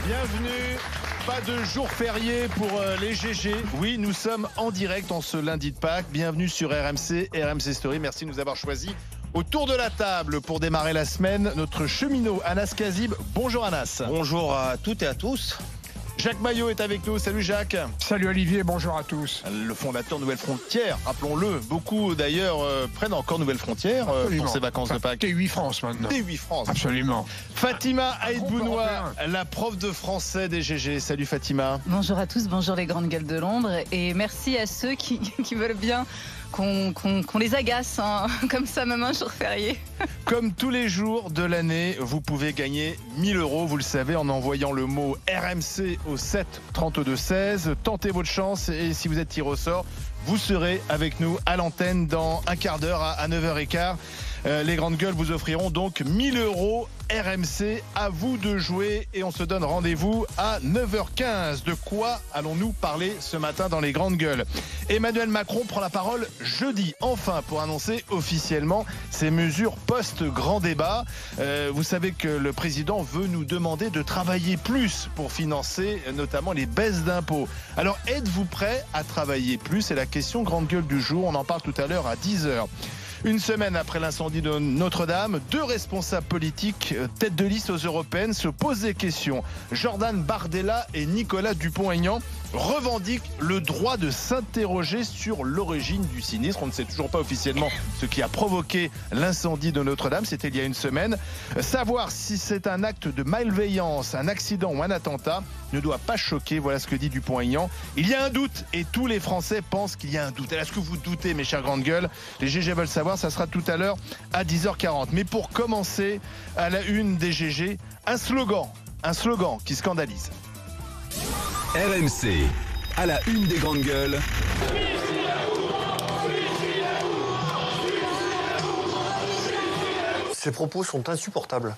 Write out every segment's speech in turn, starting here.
Bienvenue. Pas de jour férié pour les GG. Oui, nous sommes en direct en ce lundi de Pâques. Bienvenue sur RMC, RMC Story. Merci de nous avoir choisis. Autour de la table pour démarrer la semaine, notre cheminot Anas Kazib. Bonjour Anas. Bonjour à toutes et à tous. Jacques Maillot est avec nous. Salut Jacques. Salut Olivier, bonjour à tous. Le fondateur Nouvelle Frontière, rappelons-le. Beaucoup d'ailleurs prennent encore Nouvelle Frontière pour ces vacances de Pâques. T8 France maintenant. T8 France. Absolument. Fatima Aït-Bounoua, la prof de français des GG. Salut Fatima. Bonjour à tous, bonjour les grandes gueules de Londres. Et merci à ceux qui veulent bien qu'on les agace, hein, comme ça, même un jour férié. Comme tous les jours de l'année, vous pouvez gagner 1000 €, vous le savez, en envoyant le mot RMC au 7 32 16. Tentez votre chance et si vous êtes tiré au sort, vous serez avec nous à l'antenne dans un quart d'heure à 9h15. Les grandes gueules vous offriront donc 1000 € RMC. À vous de jouer et on se donne rendez-vous à 9h15. De quoi allons-nous parler ce matin dans les grandes gueules? Emmanuel Macron prend la parole jeudi, enfin, pour annoncer officiellement ses mesures post-grand débat. Vous savez que le président veut nous demander de travailler plus pour financer notamment les baisses d'impôts. Alors, êtes-vous prêt à travailler plus? C'est la question grande gueule du jour. On en parle tout à l'heure à 10h. Une semaine après l'incendie de Notre-Dame, deux responsables politiques tête de liste aux européennes se posent des questions. Jordan Bardella et Nicolas Dupont-Aignan revendiquent le droit de s'interroger sur l'origine du sinistre. On ne sait toujours pas officiellement ce qui a provoqué l'incendie de Notre-Dame. C'était il y a une semaine. Savoir si c'est un acte de malveillance, un accident ou un attentat ne doit pas choquer. Voilà ce que dit Dupont-Aignan. Il y a un doute et tous les Français pensent qu'il y a un doute. Est-ce que vous doutez, mes chers grandes gueules? Les GG veulent savoir. Ça sera tout à l'heure à 10h40. Mais pour commencer, à la une des GG, un slogan qui scandalise. RMC, à la une des grandes gueules. Ces propos sont insupportables.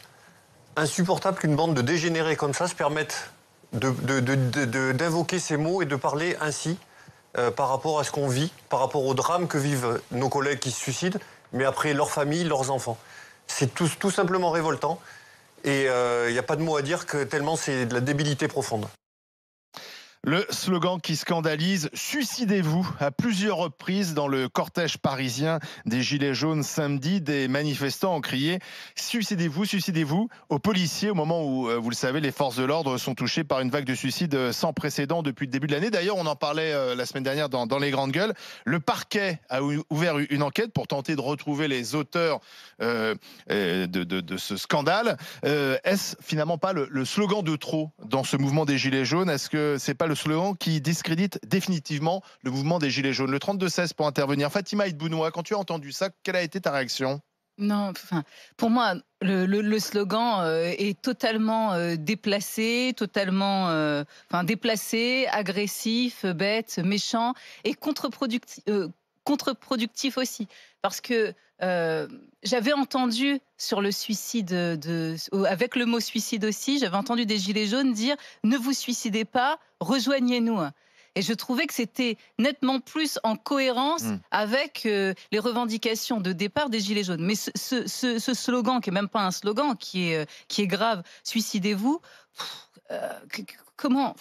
Insupportable qu'une bande de dégénérés comme ça se permette d'invoquer ces mots et de parler ainsi par rapport à ce qu'on vit, par rapport au drame que vivent nos collègues qui se suicident, mais après leur famille, leurs enfants. C'est tout simplement révoltant et il n'y a pas de mots à dire que tellement c'est de la débilité profonde. Le slogan qui scandalise « Suicidez-vous » à plusieurs reprises dans le cortège parisien des Gilets jaunes samedi. Des manifestants ont crié « Suicidez-vous, suicidez-vous » aux policiers au moment où, vous le savez, les forces de l'ordre sont touchées par une vague de suicides sans précédent depuis le début de l'année. D'ailleurs, on en parlait la semaine dernière dans les grandes gueules. Le parquet a ouvert une enquête pour tenter de retrouver les auteurs de ce scandale. Est-ce finalement pas le slogan de trop dans ce mouvement des Gilets jaunes? Est-ce que c'est pas le slogan qui discrédite définitivement le mouvement des Gilets jaunes? Le 32-16 pour intervenir. Fatima Aït-Bounoua, quand tu as entendu ça, quelle a été ta réaction? Non, enfin, pour moi, le slogan est totalement déplacé, déplacé, agressif, bête, méchant et contre-productif aussi. Parce que j'avais entendu sur le suicide, avec le mot suicide aussi, j'avais entendu des Gilets jaunes dire « Ne vous suicidez pas, rejoignez-nous ». Et je trouvais que c'était nettement plus en cohérence avec les revendications de départ des Gilets jaunes. Mais ce slogan, qui n'est même pas un slogan, qui est grave, « Suicidez-vous », comment...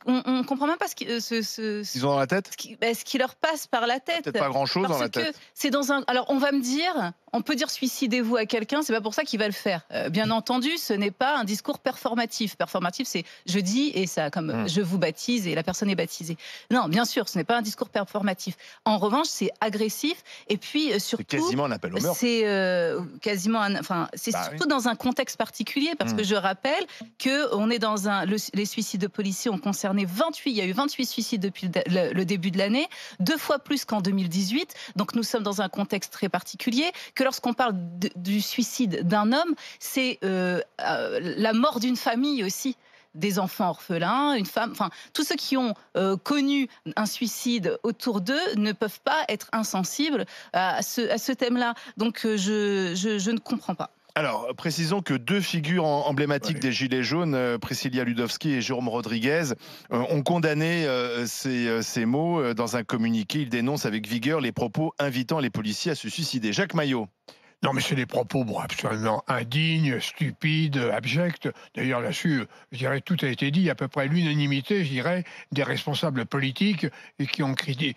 on comprend même pas ce qu'ils ont dans la tête, ce qui leur passe par la tête. Peut-être pas grand-chose dans la tête. C'est alors on va me dire, on peut dire suicidez-vous à quelqu'un, c'est pas pour ça qu'il va le faire. Bien entendu, ce n'est pas un discours performatif. Performatif, c'est je dis et ça, comme je vous baptise et la personne est baptisée. Non, bien sûr, ce n'est pas un discours performatif. En revanche, c'est agressif et puis surtout. C'est quasiment un appel au meurtre. C'est surtout dans un contexte particulier parce que je rappelle que on est dans les suicides de policiers ont concerné 28. Il y a eu 28 suicides depuis le début de l'année, 2 fois plus qu'en 2018. Donc nous sommes dans un contexte très particulier. Que lorsqu'on parle du suicide d'un homme, c'est la mort d'une famille aussi. Des enfants orphelins, une femme, enfin tous ceux qui ont connu un suicide autour d'eux ne peuvent pas être insensibles à ce thème-là. Donc je ne comprends pas. Alors, précisons que deux figures emblématiques des Gilets jaunes, Priscilla Ludowski et Jérôme Rodriguez, ont condamné ces mots dans un communiqué. Ils dénoncent avec vigueur les propos invitant les policiers à se suicider. Jacques Maillot. Non, mais c'est des propos absolument indignes, stupides, abjects. D'ailleurs, là-dessus, je dirais, tout a été dit, à peu près l'unanimité, je dirais, des responsables politiques et qui ont critiqué.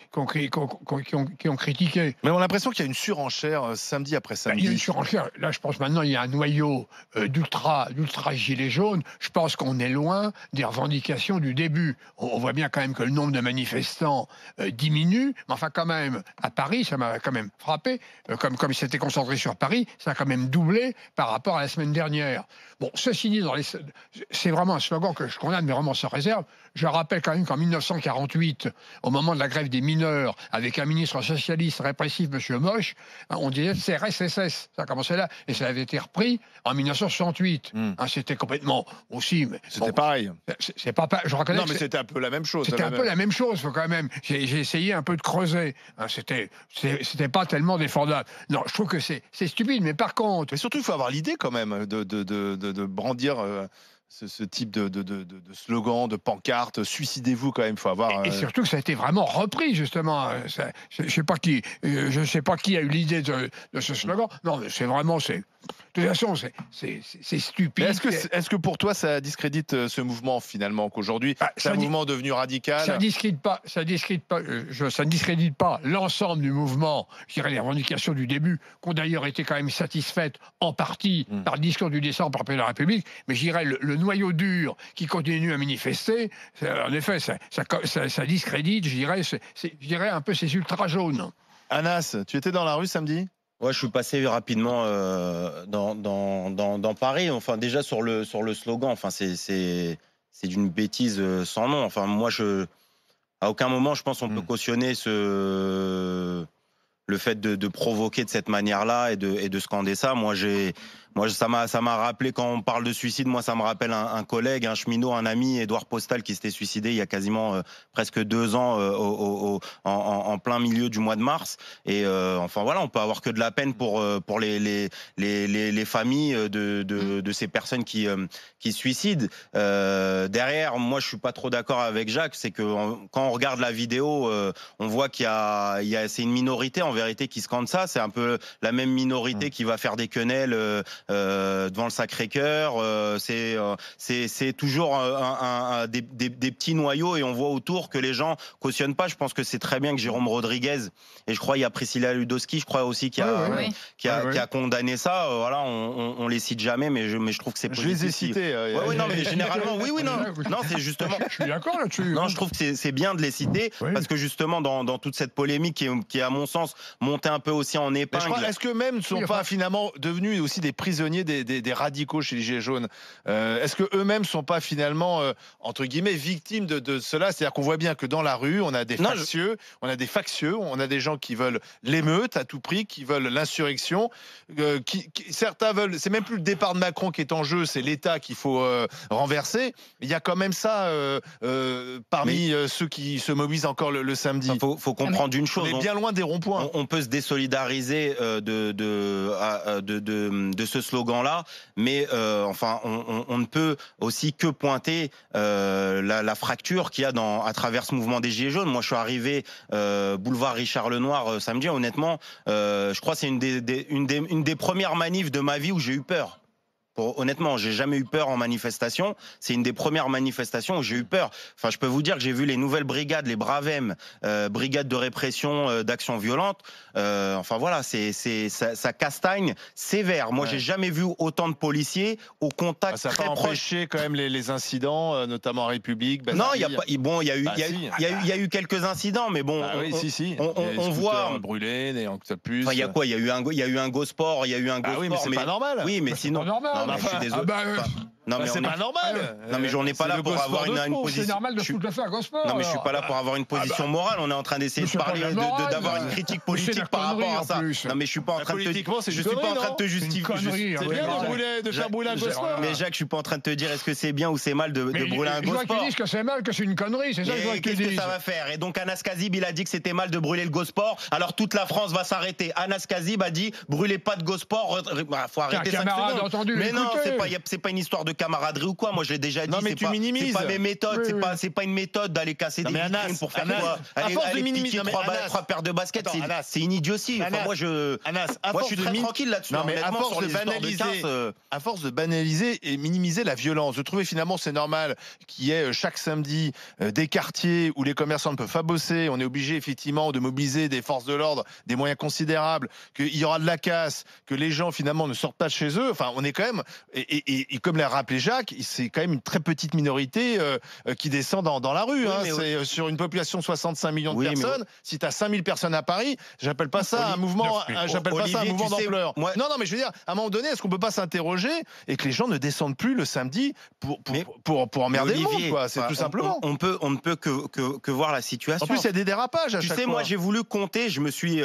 Mais on a l'impression qu'il y a une surenchère samedi après samedi. Il y a une surenchère. Là, je pense maintenant, il y a un noyau d'ultra gilets jaunes. Je pense qu'on est loin des revendications du début. On voit bien quand même que le nombre de manifestants diminue. Mais enfin, quand même, à Paris, ça m'a quand même frappé. Comme c'était concentré sur Paris, ça a quand même doublé par rapport à la semaine dernière. Bon, ceci dit, c'est vraiment un slogan que je condamne, mais vraiment sans réserve. Je rappelle quand même qu'en 1948, au moment de la grève des mineurs, avec un ministre socialiste répressif, M. Moche, on disait CRS-SS. Ça a commencé là, et ça avait été repris en 1968. C'était complètement aussi... C'était pareil. C'est pas... Je reconnais non, mais c'était un peu la même chose. C'était un peu la même chose, quand même. J'ai essayé un peu de creuser. C'était pas tellement défendable. Non, je trouve que c'est stupide, mais par contre... Mais surtout, il faut avoir l'idée quand même de brandir ce type de slogan, de pancarte. Suicidez-vous quand même, il faut avoir... Et surtout que ça a été vraiment repris, justement. Je sais pas qui a eu l'idée de ce slogan. Non, mais c'est vraiment... De toute façon, c'est stupide. Est-ce que pour toi, ça discrédite ce mouvement, finalement, qu'aujourd'hui, c'est un mouvement devenu radical? Ça ne discrédite pas l'ensemble du mouvement. Je dirais les revendications du début, qui ont d'ailleurs été quand même satisfaites en partie par le discours du décembre par le président de la République. Mais je dirais le noyau dur qui continue à manifester, en effet, ça discrédite, je dirais un peu ces ultra jaunes. Anas, tu étais dans la rue samedi? Ouais, je suis passé rapidement dans Paris. Enfin, déjà sur le slogan, enfin, c'est d'une bêtise sans nom. Enfin, moi, à aucun moment, je pense, on peut cautionner le fait de provoquer de cette manière-là et de scander ça. Moi, ça m'a rappelé, quand on parle de suicide, moi, ça me rappelle un collègue, un cheminot, un ami, Édouard Postal, qui s'était suicidé il y a quasiment presque 2 ans en plein milieu du mois de mars. Et enfin, voilà, on peut avoir que de la peine pour les familles de ces personnes qui se suicident. Derrière, moi, je suis pas trop d'accord avec Jacques, c'est que quand on regarde la vidéo, on voit c'est une minorité, en vérité, qui scande ça. C'est un peu la même minorité qui va faire des quenelles devant le Sacré-Cœur. C'est toujours des petits noyaux, et on voit autour que les gens cautionnent pas. Je pense que c'est très bien que Jérôme Rodriguez, et je crois il y a Priscilla Ludowski, je crois aussi, qui a condamné ça. Voilà, on les cite jamais, mais je trouve que c'est positif. Je les ai cités. Non, mais généralement, non, c'est justement. Je suis d'accord là-dessus. Non, je trouve que c'est bien de les citer, parce que justement, dans toute cette polémique qui est, à mon sens, montée un peu aussi en épingle. Est-ce que même ne sont pas finalement devenus aussi des prisonniers des radicaux chez les Gilets jaunes? Est-ce que eux-mêmes sont pas finalement entre guillemets victimes de cela? C'est-à-dire qu'on voit bien que dans la rue, on a des factieux, on a des gens qui veulent l'émeute à tout prix, qui veulent l'insurrection, certains veulent. C'est même plus le départ de Macron qui est en jeu, c'est l'État qu'il faut renverser. Il y a quand même ça parmi ceux qui se mobilisent encore le samedi. Il faut comprendre une chose. On est bien loin des ronds-points. On peut se désolidariser de ce slogan-là, mais enfin, on ne peut aussi que pointer la fracture qu'il y a à travers ce mouvement des Gilets jaunes. Moi, je suis arrivé boulevard Richard Lenoir samedi. Honnêtement, je crois que c'est une des premières manifs de ma vie où j'ai eu peur. Honnêtement, j'ai jamais eu peur en manifestation. C'est une des premières manifestations où j'ai eu peur. Enfin, je peux vous dire que j'ai vu les nouvelles brigades, les Bravem, brigades de répression d'actions violentes. Enfin voilà, ça castagne sévère. Moi, j'ai jamais vu autant de policiers au contact très proche. Ça n'a pas empêché quand même les incidents, notamment en République. Non, il y a eu quelques incidents, mais bon. On voit brûlés, des octopus. Il y a quoi? Il y a eu un Gosport, il y a eu un Gosport. Oui, mais c'est pas normal. Oui, mais sinon. Non, je suis désolé. Non, mais c'est pas normal. Non, mais on n'est pas là pour avoir une position. C'est normal de foutre le feu à Gosport. Non, mais je suis pas là pour avoir une position morale. On est en train d'essayer de parler, d'avoir une critique politique par rapport à ça. Non, mais je suis pas en train de te justifier. C'est bien de faire brûler un Gosport. Mais Jacques, je suis pas en train de te dire est-ce que c'est bien ou c'est mal de brûler un Gosport. Je vois qu'ils disent que c'est mal, que c'est une connerie. C'est ça que qu'est-ce que ça va faire? Et donc Anas Kazib, il a dit que c'était mal de brûler le Gosport. Alors toute la France va s'arrêter. Anas Kazib a dit brûlez pas de Gosport. Faut arrêter 5 secondes. Mais non, c'est pas une histoire de camaraderie ou quoi. Moi, j'ai déjà dit, Non, mais c'est tu pas, minimises. c'est pas mes méthodes, Oui, c'est pas une méthode d'aller casser Non, des mais vitrines Anas, pour faire Anas, quoi. à force de minimiser, piquer non, mais Anas, trois paires de baskets, attends, Anas, c'est une idiotie. Enfin, Anas, moi, je suis très tranquille là-dessus. Non, mais à honnêtement, force sur de les histoires banaliser, casse, à force de banaliser et minimiser la violence, je trouvais finalement c'est normal qu'il y ait chaque samedi des quartiers où les commerçants ne peuvent pas bosser. On est obligé effectivement de mobiliser des forces de l'ordre, des moyens considérables, qu'il y aura de la casse, que les gens finalement ne sortent pas de chez eux. Enfin, on est quand même, et comme l'a rappelé Jacques, c'est quand même une très petite minorité qui descend dans la rue. Oui, Hein. mais C'est sur une population de 65 millions de Oui, mais personnes. Si tu as 5000 personnes à Paris, j'appelle pas ça un mouvement, j'appelle pas ça un Olivier, mouvement tu sais, d'ampleur. moi- Non, mais je veux dire, à un moment donné, est-ce qu'on peut pas s'interroger et que les gens ne descendent plus le samedi pour emmerder le monde, quoi. C'est tout simplement. On ne peut que voir la situation. En plus, il y a des dérapages à Tu chaque sais, fois. moi, j'ai voulu compter. Je me suis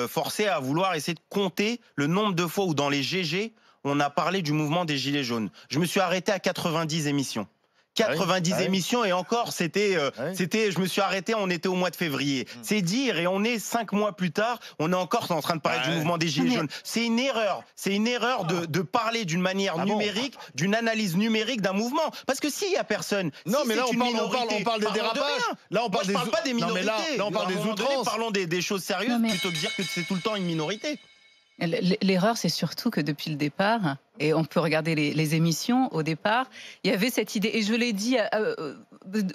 forcé à vouloir essayer de compter le nombre de fois où dans les GG on a parlé du mouvement des Gilets jaunes. Je me suis arrêté à 90 émissions. 90 émissions et encore c'était je me suis arrêté, on était au mois de février. C'est dire, et on est 5 mois plus tard, on est encore en train de parler du mouvement des Gilets jaunes. C'est une erreur de parler d'une manière numérique, d'une analyse numérique d'un mouvement, parce que s'il y a personne, Non, si mais là c'est on une parle minorité, des parlons de dérapages. rien. Là on Moi, parle je parle pas des Non, mais minorités. là on parle À un des moment donné, outrances. parlons des choses sérieuses Non, mais- plutôt que de dire que c'est tout le temps une minorité. L'erreur, c'est surtout que depuis le départ, et on peut regarder les émissions, au départ, il y avait cette idée, et je l'ai dit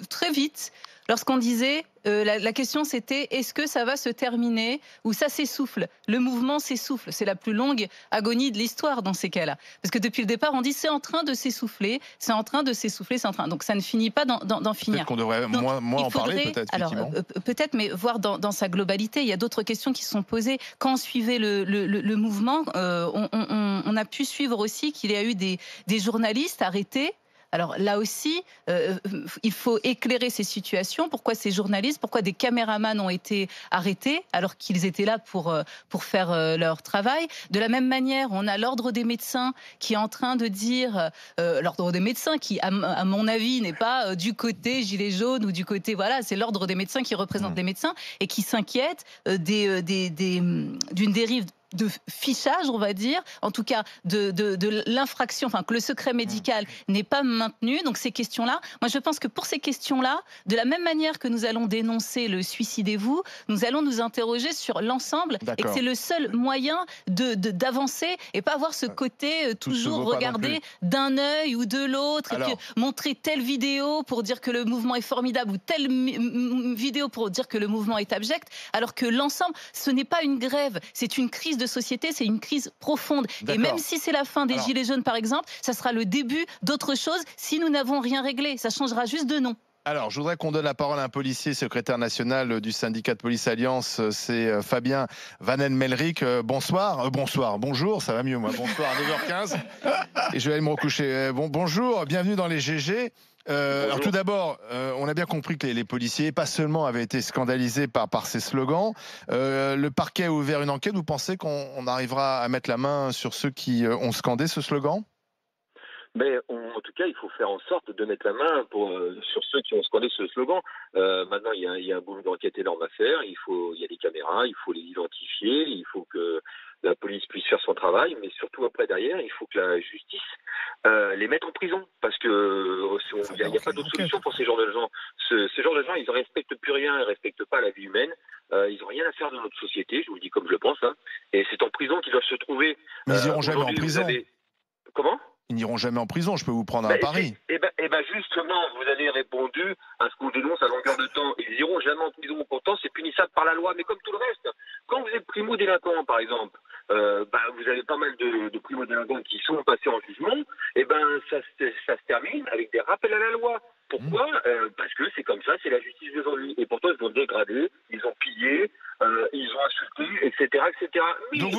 très vite, lorsqu'on disait, la question c'était, est-ce que ça va se terminer ou ça s'essouffle? Le mouvement s'essouffle, c'est la plus longue agonie de l'histoire dans ces cas-là. Parce que depuis le départ, on dit c'est en train de s'essouffler, c'est en train de s'essouffler, c'est en train. Donc ça ne finit pas d'en finir. Peut-être qu'on devrait Donc, moins il en parler, faudrait- peut-être, alors, effectivement. peut-être, mais voir dans sa globalité. Il y a d'autres questions qui sont posées. Quand on suivait le mouvement, on a pu suivre aussi qu'il y a eu des journalistes arrêtés. Alors là aussi, il faut éclairer ces situations. Pourquoi ces journalistes, pourquoi des caméramans ont été arrêtés alors qu'ils étaient là pour faire leur travail. De la même manière, on a l'ordre des médecins qui est en train de dire, l'ordre des médecins qui, à mon avis, n'est pas du côté gilets jaunes ou du côté, voilà, c'est l'ordre des médecins qui représente les médecins et qui s'inquiète d'une dérive de fichage, on va dire, en tout cas de l'infraction, enfin que le secret médical n'est pas maintenu. Donc ces questions-là, moi je pense que pour ces questions-là, de la même manière que nous allons dénoncer le suicidez-vous, nous allons nous interroger sur l'ensemble et que c'est le seul moyen d'avancer et pas avoir ce côté toujours regarder d'un œil ou de l'autre et puis montrer telle vidéo pour dire que le mouvement est formidable ou telle vidéo pour dire que le mouvement est abject, alors que l'ensemble, ce n'est pas une grève, c'est une crise de société, c'est une crise profonde. Et même si c'est la fin des Gilets jaunes, par exemple, ça sera le début d'autre chose si nous n'avons rien réglé. Ça changera juste de nom. Alors, je voudrais qu'on donne la parole à un policier, secrétaire national du syndicat de police Alliance, c'est Fabien Vanenmelric. Bonjour, ça va mieux moi. Bonsoir à 9h15. Et je vais aller me recoucher. Bonjour, bienvenue dans les GG. Alors tout d'abord, on a bien compris que les policiers, pas seulement, avaient été scandalisés par ces slogans. Le parquet a ouvert une enquête. Vous pensez qu'on arrivera à mettre la main sur ceux qui ont scandé ce slogan ? Mais en tout cas, il faut faire en sorte de mettre la main sur ceux qui ont scandé ce slogan. Maintenant, il y a un boulot d'enquête énorme à faire. Il y a des caméras, il faut les identifier, il faut que la police puisse faire son travail, mais surtout après derrière, il faut que la justice les mette en prison, parce que il n'y a pas d'autre solution pour ces genres de gens. Ces genres de gens, ils ne respectent plus rien, ils ne respectent pas la vie humaine. Ils n'ont rien à faire dans notre société, je vous le dis comme je le pense. Hein. Et c'est en prison qu'ils doivent se trouver. Mais ils n'iront jamais en prison. Comment ? Ils n'iront jamais en prison, je peux vous prendre à Paris. Eh ben justement, vous avez répondu à ce qu'on dénonce à longueur de temps. Ils n'iront jamais en prison. Pourtant, c'est punissable par la loi. Mais comme tout le reste, quand vous êtes primo-délinquant, par exemple, vous avez pas mal de primo-délinquants qui sont passés en jugement, et ça se termine avec des rappels à la loi. Pourquoi ? Parce que c'est comme ça, c'est la justice d'aujourd'hui. Et pourtant, ils ont dégradé, ils ont pillé, ils ont insulté, etc., etc. Mais donc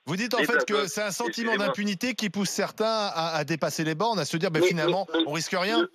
vous dites en fait que c'est un sentiment d'impunité qui pousse certains à dépasser les bornes, à se dire finalement on risque rien.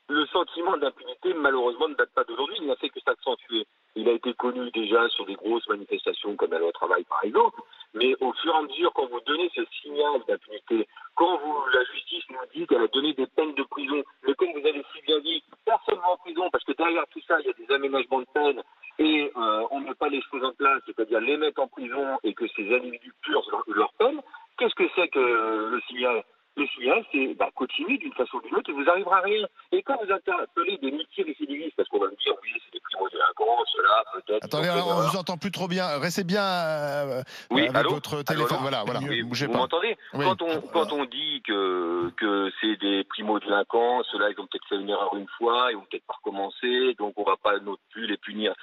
Le sentiment d'impunité, malheureusement, ne date pas d'aujourd'hui. Il n'a fait que s'accentuer. Il a été connu déjà sur des grosses manifestations comme la loi travail, par exemple. Mais au fur et à mesure, quand vous donnez ce signal d'impunité, quand la justice nous dit qu'elle a donné des peines de prison, mais comme vous avez si bien dit, personne ne va en prison parce que derrière tout ça, il y a des aménagements de peine et on ne met pas les choses en place, c'est-à-dire les mettre en prison et que ces individus purgent leur peine. Qu'est-ce que c'est que le signal ? Le signal, c'est continuer d'une façon ou d'une autre et vous arrivera à rien. Et quand vous interpellez des multirécidivistes, parce qu'on va me dire, oui, c'est des primo-délinquants, cela, peut-être... Attendez, on vous entend plus trop bien. Restez bien oui, avec votre téléphone. Voilà, oui, bougez vous pas. m'entendez? Oui. Quand on dit que c'est des primo-délinquants, ceux-là, ils ont peut-être fait une erreur une fois, ils vont peut-être pas recommencer, donc on va pas non plus les punir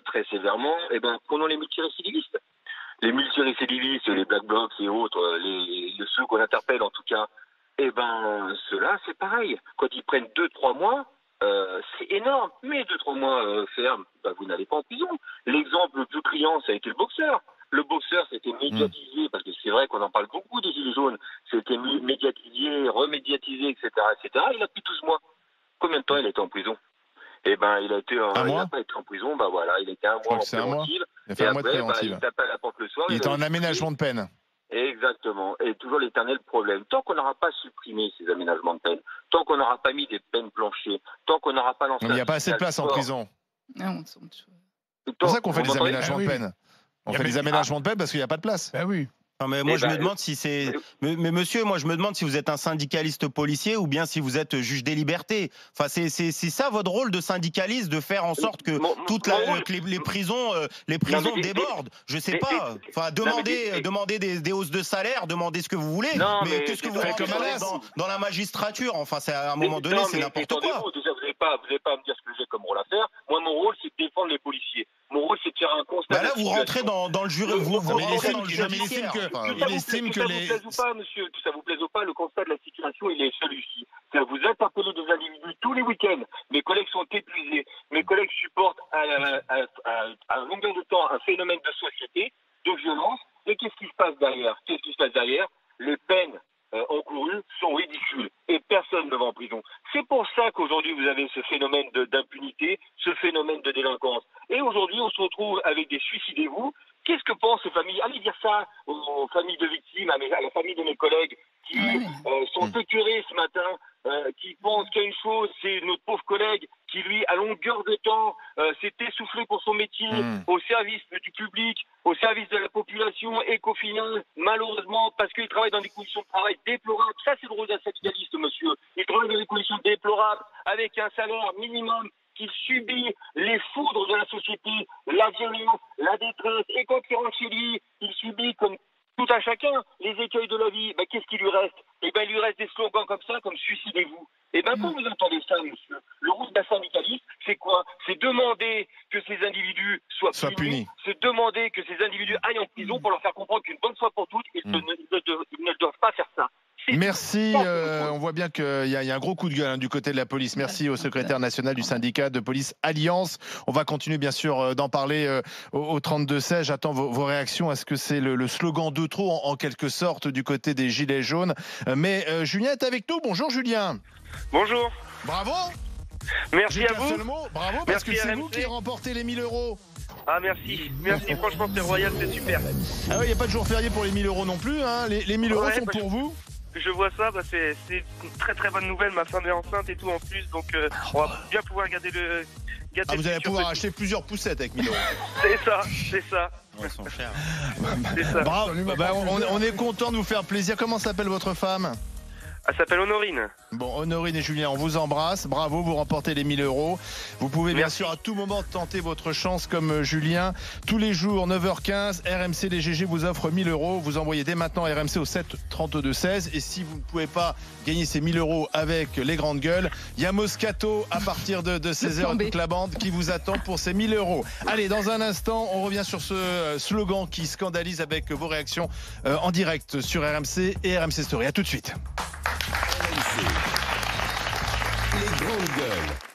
très sévèrement. Eh ben, prenons les multirécidivistes. Les multirécidivistes, les black blocs et autres, ceux qu'on interpelle en tout cas, eh ben, ceux-là, c'est pareil. Quand ils prennent 2-3 mois, c'est énorme. Mais 2-3 mois ferme, vous n'allez pas en prison. L'exemple le plus criant, ça a été le boxeur. Le boxeur, c'était médiatisé, parce que c'est vrai qu'on en parle beaucoup des Gilets jaunes. C'était médiatisé, remédiatisé, etc., etc. Il a pris 12 mois. Combien de temps il a été en prison? Eh ben, il n'a pas été en prison, voilà, il a été un mois en préventive. Il a fait un mois de préventive. Il tape à la porte le soir. Il était en aménagement de peine. Exactement. Et toujours l'éternel problème. Tant qu'on n'aura pas supprimé ces aménagements de peine, tant qu'on n'aura pas mis des peines planchées, tant qu'on n'aura pas lancé... Il n'y a pas assez de place en prison. C'est pour ça qu'on fait des aménagements de peine. On fait des aménagements de peine parce qu'il n'y a pas de place. Ben oui. Non, mais moi, je me demande si c'est. Mais monsieur, moi, je me demande si vous êtes un syndicaliste policier ou bien si vous êtes juge des libertés. Enfin, c'est ça votre rôle de syndicaliste, de faire en sorte que les prisons débordent. Je sais pas. Enfin, demandez des hausses de salaire, demandez ce que vous voulez. Mais qu'est-ce que vous faites comme dans la magistrature? Enfin, c'est à un moment donné, c'est n'importe quoi. Déjà, vous n'avez pas à me dire ce que j'ai comme rôle à faire. Moi, mon rôle, c'est de défendre les policiers. Mon rôle, c'est de faire un constat. Là, vous rentrez dans le jury. Il estime que les... Que ça vous plaise ou pas, le constat de la situation, il est celui-ci. Vous interpellez des individus tous les week-ends. Mes collègues sont épuisés. Mes collègues supportent à longueur de temps un phénomène de société, de violence. Et qu'est-ce qui se passe derrière? Les peines encourues sont ridicules. Et personne ne va en prison. C'est pour ça qu'aujourd'hui, vous avez ce phénomène d'impunité, ce phénomène de délinquance. Et aujourd'hui, on se retrouve avec des suicidez-vous. Qu'est-ce que pensent ces familles? Allez dire ça aux familles de victimes, à la famille de mes collègues qui sont écœurés ce matin, qui pensent qu'il y a une chose, c'est notre pauvre collègue qui, lui, à longueur de temps, s'est essoufflé pour son métier, au service du public, au service de la population, et qu'au final, malheureusement, parce qu'il travaille dans des conditions de travail déplorables, ça c'est le rôle d'un syndicaliste, monsieur, il travaille dans des conditions déplorables, avec un salaire minimum, qu'il subit les foudres de la société, la violence, la détresse, et quand il rentre chez lui, il subit comme tout un chacun les écueils de la vie. Qu'est-ce qu'il lui reste? Il lui reste des slogans comme ça, comme suicidez-vous. Quand vous entendez ça, monsieur, le rôle d'un syndicaliste, c'est quoi? C'est demander que ces individus soient punis. C'est demander que ces individus aillent en prison pour leur faire comprendre qu'une bonne fois pour toutes, ils ne doivent pas faire ça. Merci. On voit bien qu'il y a un gros coup de gueule du côté de la police. Merci au secrétaire national du syndicat de police Alliance. On va continuer bien sûr d'en parler au 32-16. J'attends vos réactions. Est-ce que c'est le slogan de trop en quelque sorte du côté des Gilets jaunes? Mais Julien est avec nous. Bonjour Julien. Bonjour. Bravo. Merci à vous. Bravo parce que c'est vous qui remportez les 1000 €. Ah merci, franchement c'est royal, c'est super. Ah oui, il n'y a pas de jour férié pour les 1000 € non plus, hein. Les 1000 € sont pour vous. Je vois ça, c'est une très très bonne nouvelle, ma femme est enceinte et tout en plus, donc on va bien pouvoir garder le... vous allez pouvoir acheter plusieurs poussettes avec 1000 €. C'est ça. Ouais, sont chers. C'est ça. Bravo, on est content de vous faire plaisir. Comment s'appelle votre femme? Elle s'appelle Honorine. Bon, Honorine et Julien, on vous embrasse. Bravo, vous remportez les 1000 €. Vous pouvez bien sûr à tout moment tenter votre chance comme Julien. Tous les jours, 9h15, RMC les GG vous offre 1000 €. Vous envoyez dès maintenant RMC au 7 32 16. Et si vous ne pouvez pas gagner ces 1000 € avec les grandes gueules, il y a Moscato à partir de 16h et toute la bande qui vous attend pour ces 1000 €. Allez, dans un instant, on revient sur ce slogan qui scandalise avec vos réactions en direct sur RMC et RMC Story. À tout de suite. Les grandes gueules.